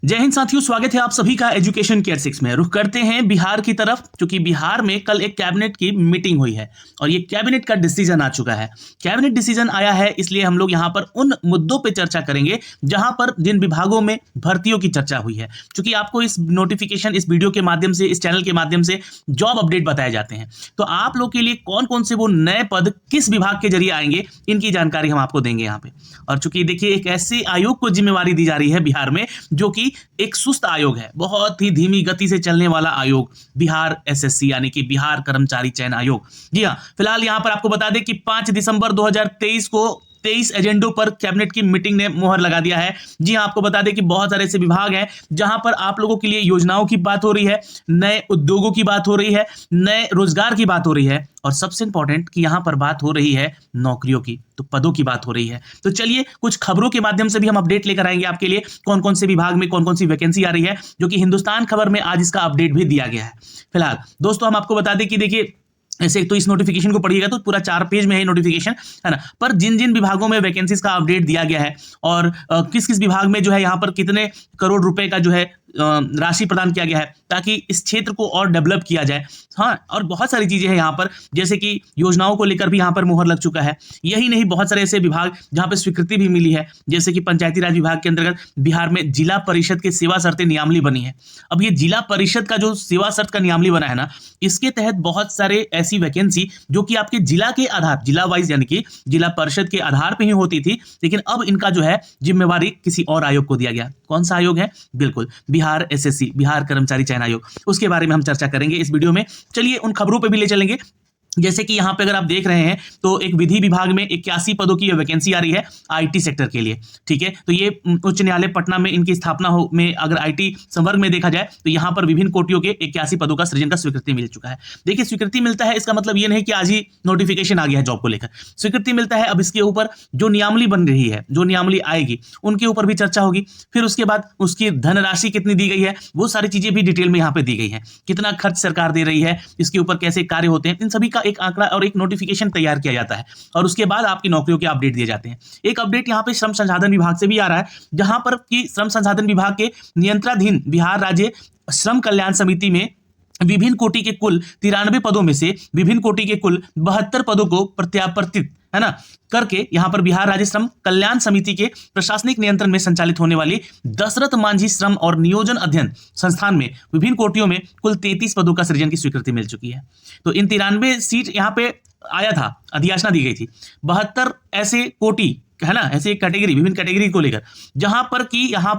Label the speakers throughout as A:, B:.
A: जय हिंद साथियों, स्वागत है आप सभी का एजुकेशन केयर 6 में। रुख करते हैं बिहार की तरफ, क्योंकि बिहार में कल एक कैबिनेट की मीटिंग हुई है और ये कैबिनेट का डिसीजन आ चुका है। कैबिनेट डिसीजन आया है, इसलिए हम लोग यहाँ पर उन मुद्दों पे चर्चा करेंगे जहां पर जिन विभागों में भर्तियों की चर्चा हुई है। क्योंकि आपको इस नोटिफिकेशन, इस वीडियो के माध्यम से, इस चैनल के माध्यम से जॉब अपडेट बताए जाते हैं, तो आप लोग के लिए कौन कौन से वो नए पद किस विभाग के जरिए आएंगे, इनकी जानकारी हम आपको देंगे यहाँ पे। और चूंकि देखिए, एक ऐसे आयोग को जिम्मेवारी दी जा रही है बिहार में जो कि एक सुस्त आयोग है, बहुत ही धीमी गति से चलने वाला आयोग, बिहार एसएससी यानी कि बिहार कर्मचारी चयन आयोग। जी हाँ, फिलहाल यहां पर आपको बता दें कि 5 दिसंबर 2023 को 23 एजेंडों पर कैबिनेट की मीटिंग ने मोहर लगा दिया है। जी हां, आपको बता दें कि बहुत सारे ऐसे विभाग हैं जहां पर आप लोगों के लिए योजनाओं की बात हो रही है, नए उद्योगों की बात हो रही है, नए रोजगार की बात हो रही है, और सबसे इंपॉर्टेंट कि यहां पर बात हो रही है नौकरियों की, तो पदों की बात हो रही है। तो चलिए, कुछ खबरों के माध्यम से भी हम अपडेट लेकर आएंगे आपके लिए, कौन कौन से विभाग में कौन कौन सी वैकेंसी आ रही है, जो कि हिंदुस्तान खबर में आज इसका अपडेट भी दिया गया है। फिलहाल दोस्तों, हम आपको बता दें कि देखिए, ऐसे तो इस नोटिफिकेशन को पढ़िएगा तो पूरा 4 पेज में है नोटिफिकेशन, है ना। पर जिन जिन विभागों में वैकेंसीज का अपडेट दिया गया है और किस किस विभाग में जो है यहाँ पर कितने करोड़ रुपए का जो है राशि प्रदान किया गया है, ताकि इस क्षेत्र को और डेवलप किया जाए। हाँ, और बहुत सारी चीजें हैं यहाँ पर, जैसे कि योजनाओं को लेकर भी यहाँ पर मुहर लग चुका है। यही नहीं, बहुत सारे ऐसे विभाग जहाँ पे स्वीकृति भी मिली है, जैसे कि पंचायती राज विभाग के अंतर्गत बिहार में जिला परिषद के सेवा शर्तें नियमावली बनी है। अब ये जिला परिषद का जो सेवा शर्त का नियमावली बना है ना, इसके तहत बहुत सारे ऐसी वैकेंसी जो कि आपके जिला के आधार, जिला वाइज यानी कि जिला परिषद के आधार पर ही होती थी, लेकिन अब इनका जो है जिम्मेवारी किसी और आयोग को दिया गया। कौन सा आयोग है? बिल्कुल बिहार एसएससी, बिहार कर्मचारी चयन आयोग। उसके बारे में हम चर्चा करेंगे इस वीडियो में। चलिए, उन खबरों पे भी ले चलेंगे। जैसे कि यहाँ पे अगर आप देख रहे हैं तो एक विधि विभाग में 81 पदों की वैकेंसी आ रही है आईटी सेक्टर के लिए। ठीक है, तो ये उच्च न्यायालय पटना में इनकी स्थापना हो में अगर आईटी संवर्ग में देखा जाए तो यहाँ पर विभिन्न कोटियों के 81 पदों का सृजन का स्वीकृति मिल चुका है। देखिए, स्वीकृति मिलता है, इसका मतलब ये नहीं कि आज ही नोटिफिकेशन आ गया है जॉब को लेकर। स्वीकृति मिलता है, अब इसके ऊपर जो नियमावली बन रही है, जो नियमावली आएगी, उनके ऊपर भी चर्चा होगी। फिर उसके बाद उसकी धनराशि कितनी दी गई है, वो सारी चीजें भी डिटेल में यहाँ पे दी गई है। कितना खर्च सरकार दे रही है, इसके ऊपर कैसे कार्य होते हैं, इन सभी का एक आंकड़ा और एक नोटिफिकेशन तैयार किया जाता है, और उसके बाद आपकी नौकरियों के अपडेट दिए जाते हैं। एक अपडेट यहाँ पे श्रम संसाधन विभाग से भी आ रहा है, जहां पर कि श्रम संसाधन विभाग के नियंत्रणाधीन बिहार राज्य श्रम कल्याण समिति में विभिन्न कोटि के कुल 93 पदों में से विभिन्न कोटि के कुल 72 पदों को प्रत्यावर्तित, है ना, करके यहां पर बिहार राज्य श्रम कल्याण समिति के प्रशासनिक नियंत्रण में संचालित होने वाली दशरथ मांझी श्रम और नियोजन अध्ययन संस्थान में विभिन्न कोटियों में कुल 33 पदों का सृजन की स्वीकृति मिल चुकी है। तो इन 93 सीट यहां पे आया था, अधियाचना दी गई थी। 72 ऐसे कोटि, है ना, ऐसे कैटेगरी, विभिन्न कैटेगरी को लेकर, जहां पर कि यहां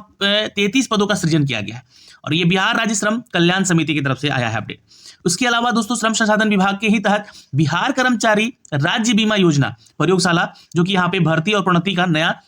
A: 33 पदों का सृजन किया गया है, और ये बिहार राज्य श्रम कल्याण समिति की तरफ से आया है अपडेट। उसके अलावा दोस्तों, श्रम संसाधन विभाग के ही तहत बिहार कर्मचारी राज्य बीमा योजना प्रयोगशाला, जो कि यहाँ पे भर्ती और प्रोन्नति का नया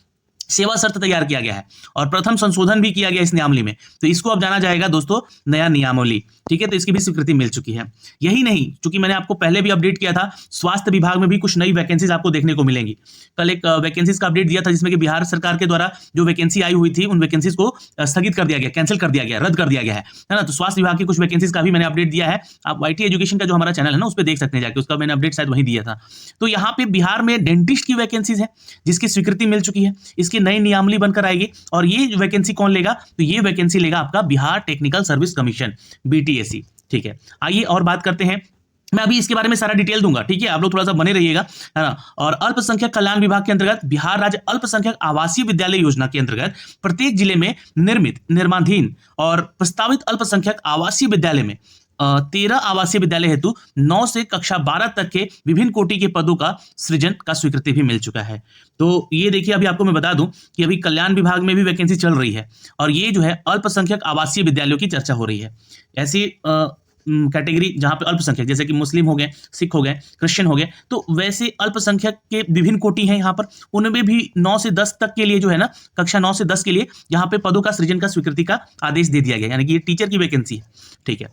A: सेवा शर्त तैयार किया गया है और प्रथम संशोधन भी किया गया इस नियमावली में। तो इसको अब जाना जाएगा दोस्तों नया नियमावली। ठीक है, तो इसकी भी स्वीकृति मिल चुकी है। यही नहीं, क्योंकि मैंने आपको पहले भी अपडेट किया था, स्वास्थ्य विभाग में भी कुछ नई वैकेंसीज आपको देखने को मिलेंगी। कल एक वैकेंसीज का अपडेट दिया था, जिसमें कि बिहार सरकार के द्वारा जो वैकेंसी आई हुई थी, उन वैकेंसीज को स्थगित कर दिया गया, कैंसिल कर दिया गया, रद्द कर दिया गया है ना। तो स्वास्थ्य विभाग की कुछ वैकेंसीज का भी मैंने अपडेट दिया है। आप वाईटी एजुकेशन का जो हमारा चैनल है ना, उस पर देख सकते हैं जाके, उसका मैंने अपडेट शायद वहीं दिया था। तो यहाँ पे बिहार में डेंटिस्ट की वैकेंसीज है, जिसकी स्वीकृति मिल चुकी है, इसकी नई नियमावली बनकर आएगी। और ये वैकेंसी कौन लेगा? तो ये वैकेंसी लेगा आपका Bihar technical service commission, BTSC. ठीक है, आइए और बात करते हैं। मैं अभी इसके बारे में सारा डिटेल दूंगा, ठीक है, आप लोग थोड़ा सा बने रहिएगा, है ना। और अल्पसंख्यक कल्याण विभाग के अंतर्गत बिहार राज्य अल्पसंख्यक आवासीय विद्यालय योजना के अंतर्गत प्रत्येक जिले में निर्मित, निर्माणाधीन और प्रस्तावित अल्पसंख्यक आवासीय विद्यालय में 13 आवासीय विद्यालय हेतु 9 से कक्षा 12 तक के विभिन्न कोटि के पदों का सृजन का स्वीकृति भी मिल चुका है। तो ये देखिए, अभी आपको मैं बता दूं कि अभी कल्याण विभाग में भी वैकेंसी चल रही है, और ये जो है अल्पसंख्यक आवासीय विद्यालयों की चर्चा हो रही है। ऐसी कैटेगरी जहां पे अल्पसंख्यक, जैसे कि मुस्लिम हो गए, सिख हो गए, क्रिश्चियन हो गए, तो वैसे अल्पसंख्यक के विभिन्न कोटि हैं यहाँ पर, उनमें भी 9 से 10 तक के लिए जो है ना, कक्षा 9 से 10 के लिए यहाँ पे पदों का सृजन का स्वीकृति का आदेश दे दिया गया, यानी कि ये टीचर की वैकेंसी है। ठीक है,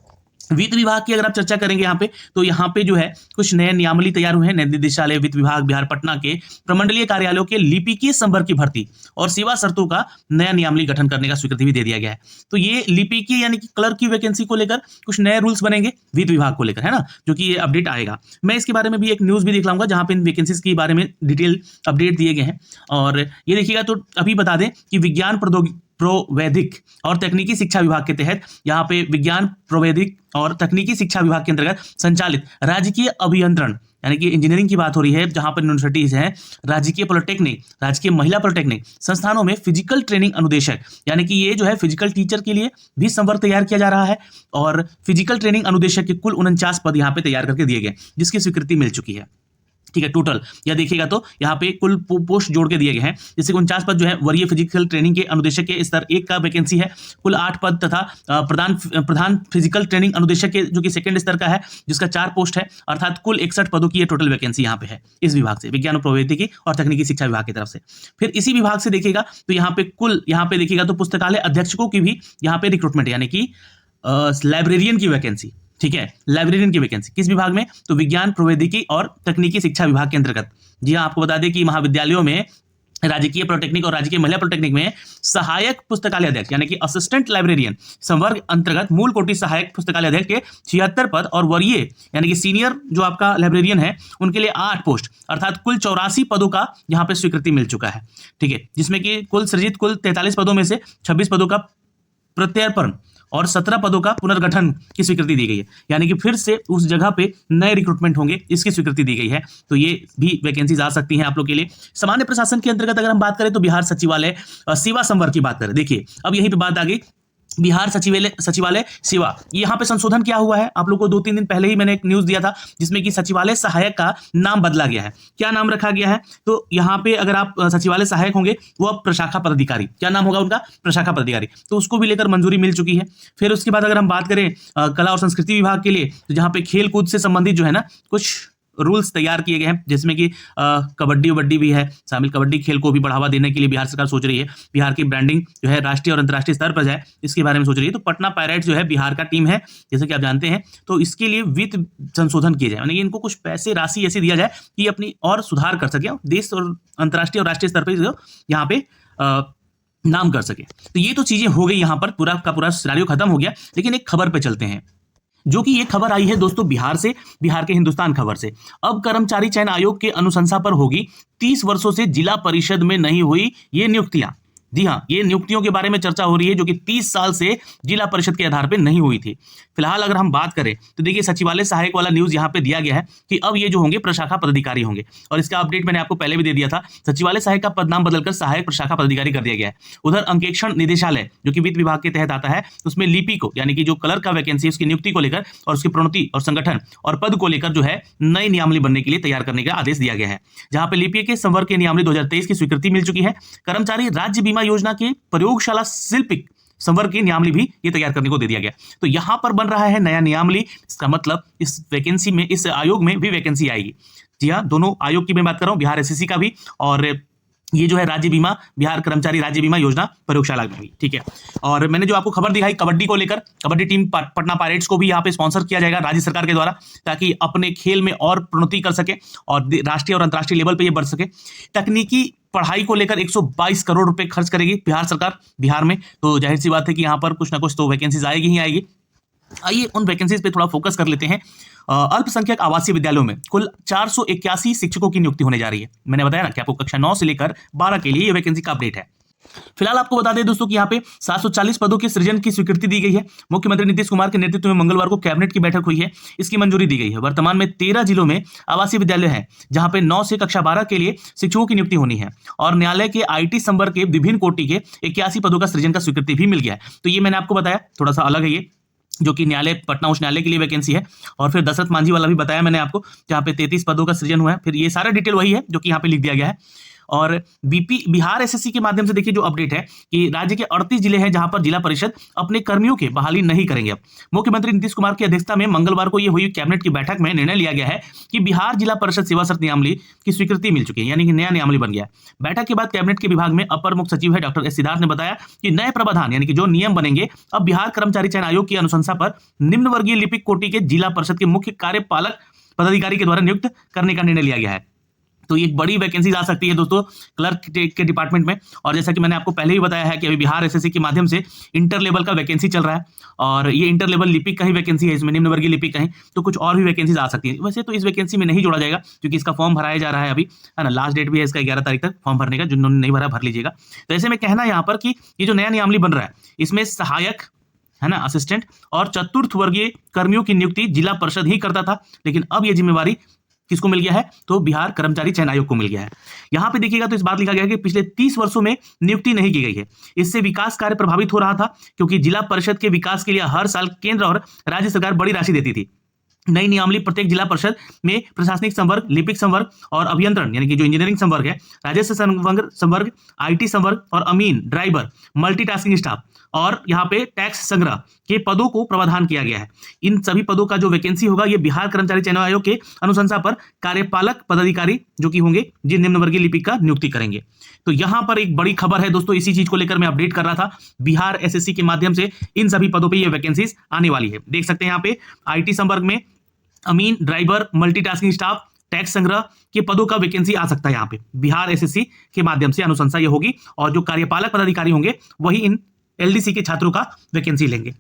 A: वित्त विभाग की अगर आप चर्चा करेंगे यहाँ पे, तो यहाँ पे जो है कुछ नए नियमावली तैयार हुए हैं। निदेशालय वित्त विभाग बिहार पटना के प्रमंडलीय कार्यालयों के लिपिकीय संवर्ग की भर्ती और सेवा शर्तों का नया नियमावली गठन करने का स्वीकृति भी दे दिया गया है। तो ये लिपिकीय यानी कि क्लर्क की वैकेंसी को लेकर कुछ नए रूल्स बनेंगे वित्त विभाग को लेकर, है ना, जो कि ये अपडेट आएगा। मैं इसके बारे में भी एक न्यूज भी दिखलाऊंगा जहां पे इन वैकेंसीज के बारे में डिटेल अपडेट दिए गए हैं। और ये देखिएगा, तो अभी बता दें कि विज्ञान प्रौद्योगिकी प्रौद्योगिक और तकनीकी शिक्षा विभाग के तहत यहाँ पे विज्ञान प्रौद्योगिक और तकनीकी शिक्षा विभाग के अंतर्गत संचालित राजकीय अभियंत्रण यानी कि इंजीनियरिंग की बात हो रही है, जहां पर यूनिवर्सिटीज हैं, राजकीय पॉलिटेक्निक, राजकीय महिला पॉलिटेक्निक संस्थानों में फिजिकल ट्रेनिंग अनुदेशक यानी कि ये जो है फिजिकल टीचर के लिए भी संवर्ग तैयार किया जा रहा है और फिजिकल ट्रेनिंग अनुदेशक के कुल 49 पद यहाँ पे तैयार करके दिए गए, जिसकी स्वीकृति मिल चुकी है। ठीक है, टोटल यह देखिएगा तो यहाँ पे कुल पोस्ट जोड़ के दिए गए हैं, जैसे 49 पद जो है वरीय फिजिकल ट्रेनिंग के अनुदेशक के स्तर 1 का वैकेंसी है, कुल 8 पद तथा प्रधान फिजिकल ट्रेनिंग अनुदेशक के जो कि सेकंड स्तर का है, जिसका 4 पोस्ट है, अर्थात कुल 61 पदों की ये टोटल वैकेंसी यहाँ पे है इस विभाग से, विज्ञान और प्रौद्योगिकी और तकनीकी शिक्षा विभाग की तरफ से। फिर इसी विभाग से देखिएगा तो यहाँ पे देखिएगा तो पुस्तकालय अध्यक्षकों की भी यहाँ पे रिक्रूटमेंट यानी कि लाइब्रेरियन की वैकेंसी। ठीक है, लाइब्रेरियन की वैकेंसी किस विभाग में, तो विज्ञान प्रौद्योगिकी और तकनीकी शिक्षा विभाग के अंतर्गत। जी हाँ, आपको बता दें कि महाविद्यालयों में राजकीय पॉलिटेक्निक और राजकीय महिला पॉलिटेक्निक में सहायक पुस्तकालय अध्यक्ष यानी कि असिस्टेंट लाइब्रेरियन संवर्ग अंतर्गत मूल कोटि सहायक पुस्तकालय अध्यक्ष के 76 पद और वरीय यानी कि सीनियर जो आपका लाइब्रेरियन है उनके लिए 8 पोस्ट अर्थात कुल 84 पदों का यहाँ पे स्वीकृति मिल चुका है। ठीक है, जिसमें कि कुल सृजित कुल 43 पदों में से 26 पदों का प्रत्यर्पण और 17 पदों का पुनर्गठन की स्वीकृति दी गई है, यानी कि फिर से उस जगह पे नए रिक्रूटमेंट होंगे, इसकी स्वीकृति दी गई है। तो ये भी वैकेंसीज आ सकती हैं आप लोग के लिए। सामान्य प्रशासन के अंतर्गत अगर हम बात करें तो बिहार सचिवालय सेवा संवर्ग की बात करें। देखिए अब यहीं पे बात आ गई, बिहार सचिवालय सेवा, यहाँ पे संशोधन क्या हुआ है, आप लोग को 2-3 दिन पहले ही मैंने एक न्यूज दिया था जिसमें कि सचिवालय सहायक का नाम बदला गया है। क्या नाम रखा गया है, तो यहाँ पे अगर आप सचिवालय सहायक होंगे वो अब प्रशाखा पदाधिकारी, क्या नाम होगा उनका, प्रशाखा पदाधिकारी, तो उसको भी लेकर मंजूरी मिल चुकी है। फिर उसके बाद अगर हम बात करें कला और संस्कृति विभाग के लिए, तो जहाँ पे खेल कूद से संबंधित जो है ना कुछ रूल्स तैयार किए गए हैं, जिसमें कि कबड्डी भी है शामिल। कबड्डी खेल को भी बढ़ावा देने के लिए बिहार सरकार सोच रही है, बिहार की ब्रांडिंग जो है राष्ट्रीय और अंतर्राष्ट्रीय स्तर पर जाए, इसके बारे में सोच रही है। तो पटना पायरेट्स जो है बिहार का टीम है, जैसे कि आप जानते हैं, तो इसके लिए वित्त संशोधन किए जाए, यानी कि इनको कुछ पैसे राशि ऐसी दिया जाए कि अपनी और सुधार कर सके, देश और अंतर्राष्ट्रीय और राष्ट्रीय स्तर पर यहाँ पे नाम कर सके। तो ये तो चीजें हो गई, यहाँ पर पूरा का पूरा सिनेरियो खत्म हो गया। लेकिन एक खबर पे चलते हैं, जो कि ये खबर आई है दोस्तों बिहार से, बिहार के हिंदुस्तान खबर से। अब कर्मचारी चयन आयोग के अनुशंसा पर होगी 30 वर्षों से जिला परिषद में नहीं हुई ये नियुक्तियां। जी हाँ, ये नियुक्तियों के बारे में चर्चा हो रही है जो कि 30 साल से जिला परिषद के आधार पर नहीं हुई थी। फिलहाल अगर हम बात करें तो देखिए सचिवालय सहायक वाला न्यूज यहाँ पे दिया गया है कि अब ये जो होंगे प्रशाखा पदाधिकारी होंगे, और इसका अपडेट मैंने आपको पहले भी दे दिया था। सचिवालय सहायक का पदनाम बदलकर सहायक प्रशाखा पदाधिकारी कर दिया गया है। उधर अंकेक्षण निदेशालय जो कि वित्त विभाग के तहत आता है, उसमें लिपि को यानी कि जो कलर का वैकेंसी उसकी नियुक्ति को लेकर और उसकी प्रोन्नति और संगठन और पद को लेकर जो है नई नियमावली बनने के लिए तैयार करने का आदेश दिया गया है, जहां पे लिपि के संवर्ग की नियमावली 2023 की स्वीकृति मिल चुकी है। कर्मचारी राज्य बीमा योजना के प्रयोगशाला शिल्पिक संवर्ग की नियमावली भी ये तैयार करने को दे दिया गया। तो यहां पर बन रहा है नया नियमावली, इसका मतलब इस वैकेंसी में, इस आयोग में भी वैकेंसी आएगी। जी हाँ, दोनों आयोग की मैं बात कर रहा हूं, बिहार एसएससी का भी और ये जो है राज्य बीमा, बिहार कर्मचारी राज्य बीमा योजना प्रयोगशाला में भी। ठीक है, और मैंने जो आपको खबर दिखाई कबड्डी को लेकर, कबड्डी टीम पटना पायरेट्स को भी यहाँ पे स्पॉन्सर किया जाएगा राज्य सरकार के द्वारा, ताकि अपने खेल में और प्रोन्नति कर सके और राष्ट्रीय और अंतर्राष्ट्रीय लेवल पे ये बढ़ सके। तकनीकी पढ़ाई को लेकर 122 करोड़ रुपए खर्च करेगी बिहार सरकार बिहार में, तो जाहिर सी बात है कि यहाँ पर कुछ ना कुछ तो वैकेंसीज आएगी ही आएगी। आइए उन वैकेंसीज पे थोड़ा फोकस कर लेते हैं। अल्पसंख्यक आवासीय विद्यालयों में कुल 481 शिक्षकों की नियुक्ति होने जा रही है। मैंने बताया ना कि आपको कक्षा 9 से लेकर 12 के लिए ये वैकेंसी का अपडेट है। फिलहाल आपको बता दें दोस्तों कि यहाँ पे 740 पदों के सृजन की स्वीकृति दी गई है। मुख्यमंत्री नीतीश कुमार के नेतृत्व में मंगलवार को कैबिनेट की बैठक हुई है, इसकी मंजूरी दी गई है। वर्तमान में 13 जिलों में आवासीय विद्यालय हैं, जहां पे 9 से कक्षा 12 के लिए शिक्षकों की नियुक्ति होनी है, और न्यायालय के IT संवर्ग के विभिन्न कोटि के 81 पदों का सृजन का स्वीकृति भी मिल गया है। तो ये मैंने आपको बताया, थोड़ा सा अलग है ये, जो कि न्यायालय पटना उच्च न्यायालय के लिए वैकेंसी है। और फिर दशरथ मांझी वाला भी बताया मैंने आपको, जहाँ पे 33 पदों का सृजन हुआ है। फिर ये सारा डिटेल वही है जो कि यहाँ पे लिख दिया गया है। और बिहार एसएससी के माध्यम से देखिए जो अपडेट है कि राज्य के 38 जिले हैं जहां पर जिला परिषद अपने कर्मियों की बहाली नहीं करेंगे। अब मुख्यमंत्री नीतीश कुमार की अध्यक्षता में मंगलवार को यह हुई कैबिनेट की बैठक में निर्णय लिया गया है कि बिहार जिला परिषद सेवा शर्त नियमावली की स्वीकृति मिल चुकी है, यानी कि नया नियमावली बन गया है। बैठक के बाद कैबिनेट के विभाग में अपर मुख्य सचिव है डॉक्टर एस सिद्धार्थ ने बताया कि नए प्रावधान यानी कि जो नियम बनेंगे अब बिहार कर्मचारी चयन आयोग की अनुशंसा पर निम्न वर्गीय लिपिक कोटि के जिला परिषद के मुख्य कार्यपालक पदाधिकारी के द्वारा नियुक्त करने का निर्णय लिया गया है। तो ये एक बड़ी वैकेंसीज आ सकती है दोस्तों क्लर्क के डिपार्टमेंट में। और जैसा कि मैंने आपको पहले ही बताया है कि अभी बिहार एसएससी के माध्यम से इंटर लेवल का वैकेंसी चल रहा है, और ये इंटर लेवल लिपिक का ही वैकेंसी है, इसमें निम्न वर्गीय लिपिक का है, तो कुछ और भी वैकेंसीज आ सकती है। वैसे तो इस वैकेंसी में नहीं जोड़ा जाएगा क्योंकि इसका फॉर्म भराया जा रहा है अभी, है ना। लास्ट डेट भी है इसका 11 तारीख तक फॉर्म भरने का, जिन्होंने नहीं भरा भर लीजिएगा। तो ऐसे में कहना यहाँ पर कि ये जो नया नियमावली बन रहा है इसमें सहायक, है ना, असिस्टेंट और चतुर्थ वर्गीय कर्मियों की नियुक्ति जिला परिषद ही करता था, लेकिन अब ये जिम्मेवारी किसको मिल गया है, तो बिहार कर्मचारी चयन आयोग को मिल गया है। यहां पे देखिएगा तो इस बात लिखा गया है कि पिछले 30 वर्षों में नियुक्ति नहीं की गई है। इससे विकास कार्य प्रभावित हो रहा था क्योंकि जिला परिषद के विकास के लिए हर साल केंद्र और राज्य सरकार बड़ी राशि देती थी। नई नियमावली प्रत्येक जिला परिषद में प्रशासनिक संवर्ग, लिपिक संवर्ग और अभियंत्रण यानी कि जो इंजीनियरिंग संवर्ग है, राजस्व संवर्ग, आईटी संवर्ग और अमीन, ड्राइवर, मल्टीटास्किंग स्टाफ और यहाँ पे टैक्स संग्रह के पदों को प्रावधान किया गया है। इन सभी पदों का जो वैकेंसी होगा ये बिहार कर्मचारी चयन आयोग के अनुशंसा पर कार्यपालक पदाधिकारी जो कि होंगे जिन निम्न वर्गीय लिपिक का नियुक्ति करेंगे। तो यहाँ पर एक बड़ी खबर है दोस्तों, इसी चीज को लेकर मैं अपडेट कर रहा था। बिहार एसएससी के माध्यम से इन सभी पदों पर ये वैकेंसीज आने वाली है। देख सकते हैं यहाँ पे आईटी संवर्ग में अमीन, ड्राइवर, मल्टीटास्किंग स्टाफ, टैक्स संग्रह के पदों का वैकेंसी आ सकता है। यहाँ पे बिहार एसएससी के माध्यम से अनुशंसा ये होगी और जो कार्यपालक पदाधिकारी होंगे वही इन एलडीसी के छात्रों का वैकेंसी लेंगे।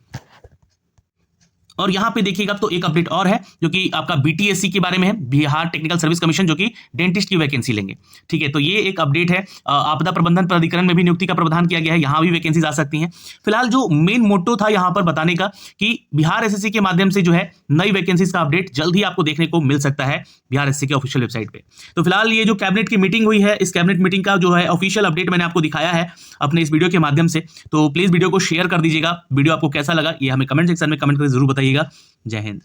A: और यहाँ पे देखिएगा तो एक अपडेट और है जो कि आपका बीटीएससी के बारे में है, बिहार टेक्निकल सर्विस कमीशन, जो कि डेंटिस्ट की वैकेंसी लेंगे। ठीक है, तो ये एक अपडेट है। आपदा प्रबंधन प्राधिकरण में भी नियुक्ति का प्रावधान किया गया है, यहाँ भी वैकेंसीज आ सकती हैं। फिलहाल जो मेन मोटो था यहाँ पर बताने का कि बिहार एसएससी के माध्यम से जो है नई वैकेंसीज का अपडेट जल्द ही आपको देखने को मिल सकता है बिहार एसएससी के ऑफिशियल वेबसाइट पे। तो फिलहाल ये जो कैबिनेट की मीटिंग हुई है, इस कैबिनेट मीटिंग का जो है ऑफिशियल अपडेट मैंने आपको दिखाया है अपने इस वीडियो के माध्यम से। तो प्लीज वीडियो को शेयर कर दीजिएगा। वीडियो आपको कैसा लगा ये हमें कमेंट सेक्शन में कमेंट करके जरूर बताइएगा। जय हिंद।